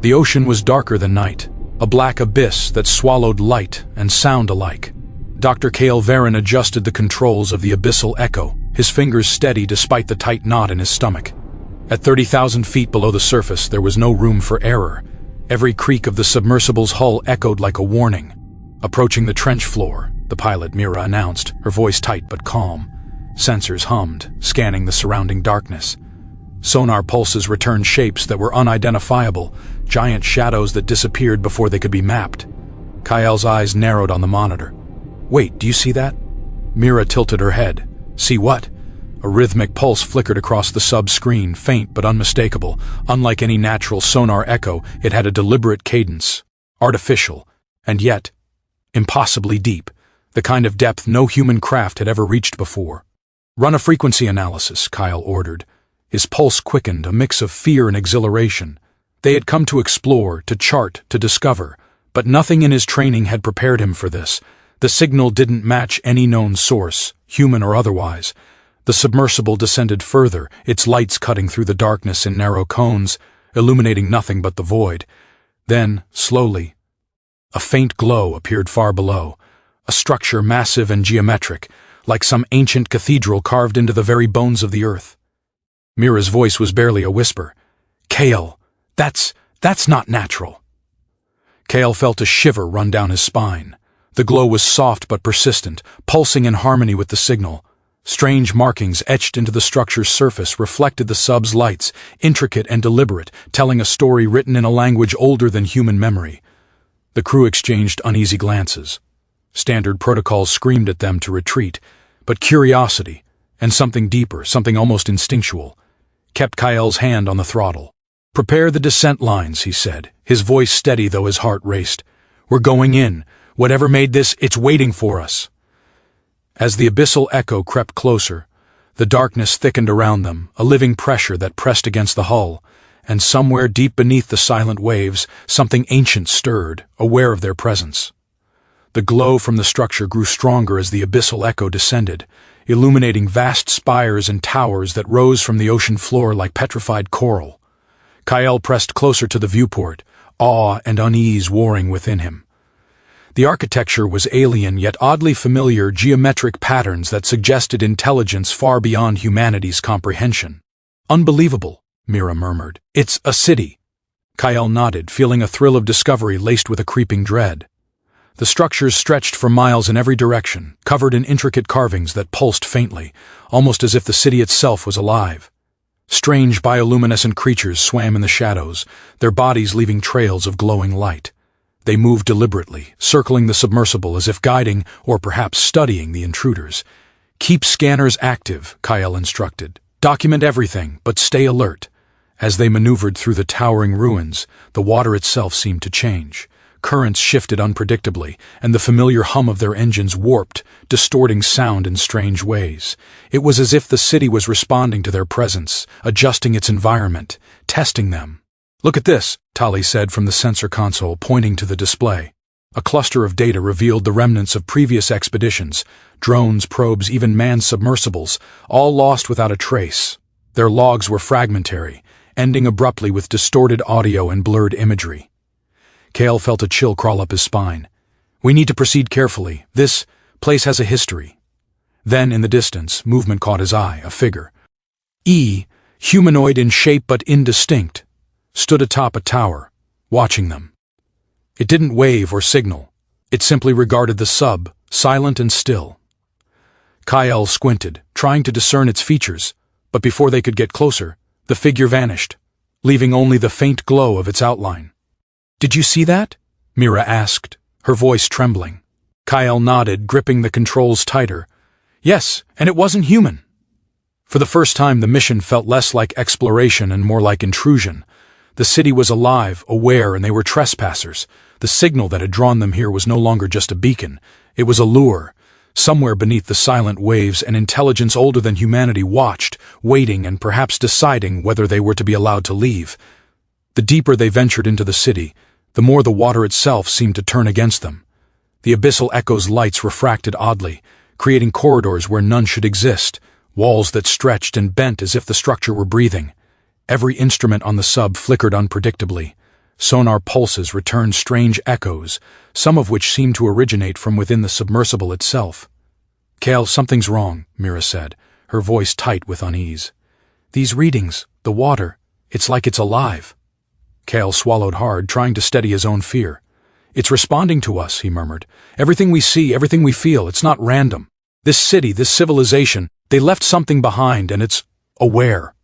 The ocean was darker than night, a black abyss that swallowed light and sound alike. Dr. Cale Varan adjusted the controls of the abyssal echo, his fingers steady despite the tight knot in his stomach. At 30,000 feet below the surface, there was no room for error. Every creak of the submersible's hull echoed like a warning. Approaching the trench floor, the pilot Mira announced, her voice tight but calm. Sensors hummed, scanning the surrounding darkness. Sonar pulses returned shapes that were unidentifiable, giant shadows that disappeared before they could be mapped. Kael's eyes narrowed on the monitor. "Wait, do you see that?" Mira tilted her head. "See what?" A rhythmic pulse flickered across the sub-screen, faint but unmistakable. Unlike any natural sonar echo, it had a deliberate cadence. Artificial, and yet impossibly deep, the kind of depth no human craft had ever reached before. "Run a frequency analysis," Kyle ordered. His pulse quickened, a mix of fear and exhilaration. They had come to explore, to chart, to discover, but nothing in his training had prepared him for this. The signal didn't match any known source, human or otherwise. The submersible descended further, its lights cutting through the darkness in narrow cones, illuminating nothing but the void. Then, slowly, a faint glow appeared far below, a structure massive and geometric, like some ancient cathedral carved into the very bones of the earth. Mira's voice was barely a whisper. "Cale, that's not natural." Cale felt a shiver run down his spine. The glow was soft but persistent, pulsing in harmony with the signal. Strange markings etched into the structure's surface reflected the sub's lights, intricate and deliberate, telling a story written in a language older than human memory. The crew exchanged uneasy glances. Standard protocols screamed at them to retreat, but curiosity, and something deeper, something almost instinctual, kept Kael's hand on the throttle. "Prepare the descent lines," he said, his voice steady though his heart raced. "We're going in. Whatever made this, it's waiting for us." As the abyssal echo crept closer, the darkness thickened around them, a living pressure that pressed against the hull, and somewhere deep beneath the silent waves, something ancient stirred, aware of their presence. The glow from the structure grew stronger as the abyssal echo descended, illuminating vast spires and towers that rose from the ocean floor like petrified coral. Kael pressed closer to the viewport, awe and unease warring within him. The architecture was alien yet oddly familiar, geometric patterns that suggested intelligence far beyond humanity's comprehension. "Unbelievable," Mira murmured. "It's a city." Kael nodded, feeling a thrill of discovery laced with a creeping dread. The structures stretched for miles in every direction, covered in intricate carvings that pulsed faintly, almost as if the city itself was alive. Strange bioluminescent creatures swam in the shadows, their bodies leaving trails of glowing light. They moved deliberately, circling the submersible as if guiding or perhaps studying the intruders. "Keep scanners active," Kael instructed. "Document everything, but stay alert." As they maneuvered through the towering ruins, the water itself seemed to change. Currents shifted unpredictably, and the familiar hum of their engines warped, distorting sound in strange ways. It was as if the city was responding to their presence, adjusting its environment, testing them. "Look at this," Tali said from the sensor console, pointing to the display. A cluster of data revealed the remnants of previous expeditions, drones, probes, even manned submersibles, all lost without a trace. Their logs were fragmentary, ending abruptly with distorted audio and blurred imagery. Cale felt a chill crawl up his spine. "We need to proceed carefully. This place has a history." Then, in the distance, movement caught his eye, a figure. Humanoid in shape but indistinct, stood atop a tower, watching them. It didn't wave or signal. It simply regarded the sub, silent and still. Kael squinted, trying to discern its features, but before they could get closer, the figure vanished, leaving only the faint glow of its outline. "Did you see that?" Mira asked, her voice trembling. Kael nodded, gripping the controls tighter. "Yes, and it wasn't human." For the first time, the mission felt less like exploration and more like intrusion. The city was alive, aware, and they were trespassers. The signal that had drawn them here was no longer just a beacon. It was a lure. Somewhere beneath the silent waves, an intelligence older than humanity watched, waiting and perhaps deciding whether they were to be allowed to leave. The deeper they ventured into the city, the more the water itself seemed to turn against them. The abyssal echo's lights refracted oddly, creating corridors where none should exist, walls that stretched and bent as if the structure were breathing. Every instrument on the sub flickered unpredictably. Sonar pulses returned strange echoes, some of which seemed to originate from within the submersible itself. "Kale, something's wrong," Mira said, her voice tight with unease. "These readings, the water, it's like it's alive." Kale swallowed hard, trying to steady his own fear. "It's responding to us," he murmured. "Everything we see, everything we feel, it's not random. This city, this civilization, they left something behind, and it's aware."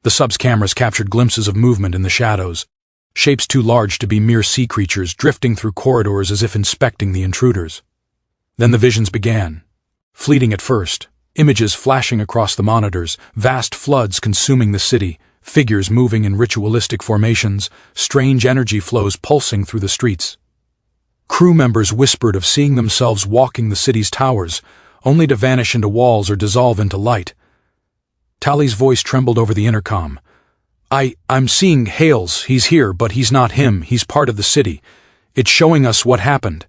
The sub's cameras captured glimpses of movement in the shadows, shapes too large to be mere sea creatures drifting through corridors as if inspecting the intruders. Then the visions began. Fleeting at first, images flashing across the monitors, vast floods consuming the city, figures moving in ritualistic formations, strange energy flows pulsing through the streets. Crew members whispered of seeing themselves walking the city's towers, only to vanish into walls or dissolve into light. Tally's voice trembled over the intercom. I'm seeing Hales. He's here, but he's not him. He's part of the city. It's showing us what happened."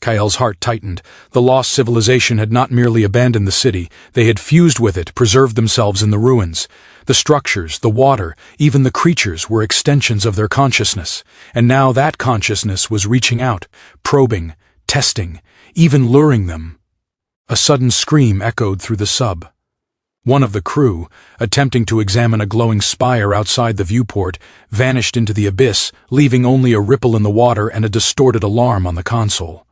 Kael's heart tightened. The lost civilization had not merely abandoned the city, they had fused with it, preserved themselves in the ruins. The structures, the water, even the creatures were extensions of their consciousness, and now that consciousness was reaching out, probing, testing, even luring them. A sudden scream echoed through the sub. One of the crew, attempting to examine a glowing spire outside the viewport, vanished into the abyss, leaving only a ripple in the water and a distorted alarm on the console.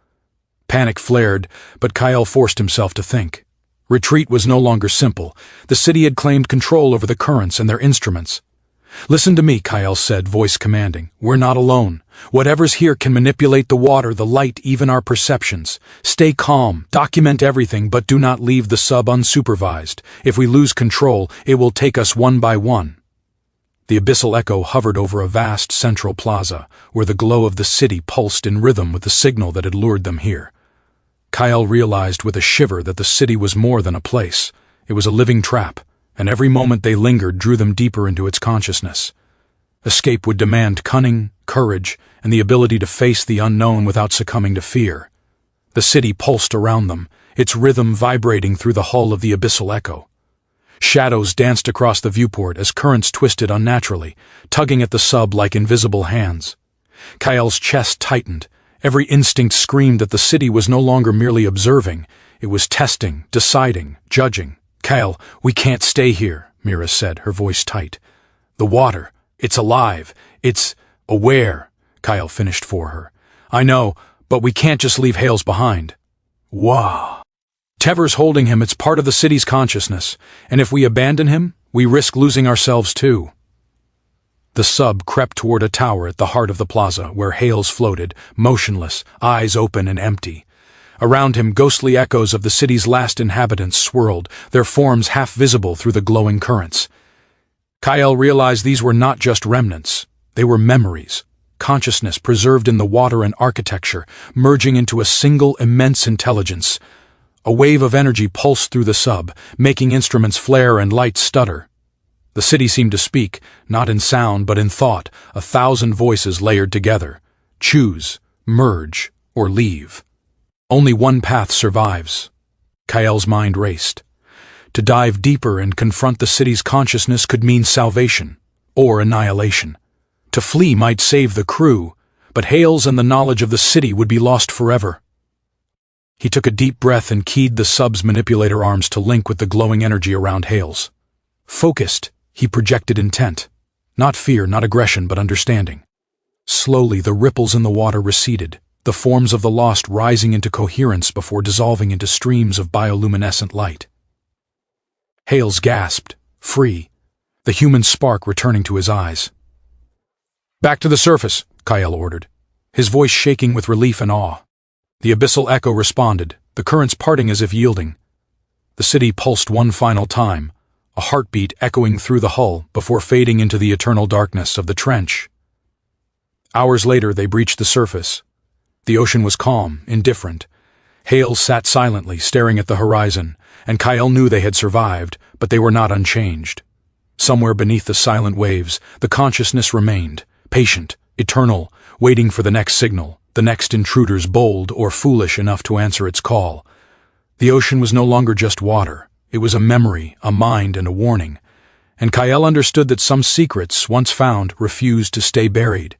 Panic flared, but Kyle forced himself to think. Retreat was no longer simple. The city had claimed control over the currents and their instruments. "Listen to me," Kyle said, voice commanding. "We're not alone. Whatever's here can manipulate the water, the light, even our perceptions. Stay calm, document everything, but do not leave the sub unsupervised. If we lose control, it will take us one by one." The abyssal echo hovered over a vast central plaza, where the glow of the city pulsed in rhythm with the signal that had lured them here. Kyle realized with a shiver that the city was more than a place. It was a living trap, and every moment they lingered drew them deeper into its consciousness. Escape would demand cunning, courage, and the ability to face the unknown without succumbing to fear. The city pulsed around them, its rhythm vibrating through the hull of the abyssal echo. Shadows danced across the viewport as currents twisted unnaturally, tugging at the sub like invisible hands. Kyle's chest tightened. Every instinct screamed that the city was no longer merely observing. It was testing, deciding, judging. "Kyle, we can't stay here," Mira said, her voice tight. "The water, it's alive. It's aware," Kyle finished for her. "I know, but we can't just leave Hales behind." "Wow. Tever's holding him. It's part of the city's consciousness. And if we abandon him, we risk losing ourselves too." The sub crept toward a tower at the heart of the plaza, where Hales floated, motionless, eyes open and empty. Around him, ghostly echoes of the city's last inhabitants swirled, their forms half visible through the glowing currents. Kyle realized these were not just remnants. They were memories, consciousness preserved in the water and architecture, merging into a single immense intelligence. A wave of energy pulsed through the sub, making instruments flare and lights stutter. The city seemed to speak, not in sound but in thought, 1,000 voices layered together. Choose, merge, or leave. Only one path survives. Kyle's mind raced. To dive deeper and confront the city's consciousness could mean salvation, or annihilation. To flee might save the crew, but Hales and the knowledge of the city would be lost forever. He took a deep breath and keyed the sub's manipulator arms to link with the glowing energy around Hales. Focused, he projected intent. Not fear, not aggression, but understanding. Slowly, the ripples in the water receded, the forms of the lost rising into coherence before dissolving into streams of bioluminescent light. Hales gasped, free, the human spark returning to his eyes. "Back to the surface," Kyle ordered, his voice shaking with relief and awe. The abyssal echo responded, the currents parting as if yielding. The city pulsed one final time, a heartbeat echoing through the hull before fading into the eternal darkness of the trench. Hours later, they breached the surface. The ocean was calm, indifferent. Hales sat silently, staring at the horizon, and Kyle knew they had survived, but they were not unchanged. Somewhere beneath the silent waves, the consciousness remained, patient, eternal, waiting for the next signal, the next intruders bold or foolish enough to answer its call. The ocean was no longer just water. It was a memory, a mind, and a warning. And Kyle understood that some secrets, once found, refused to stay buried.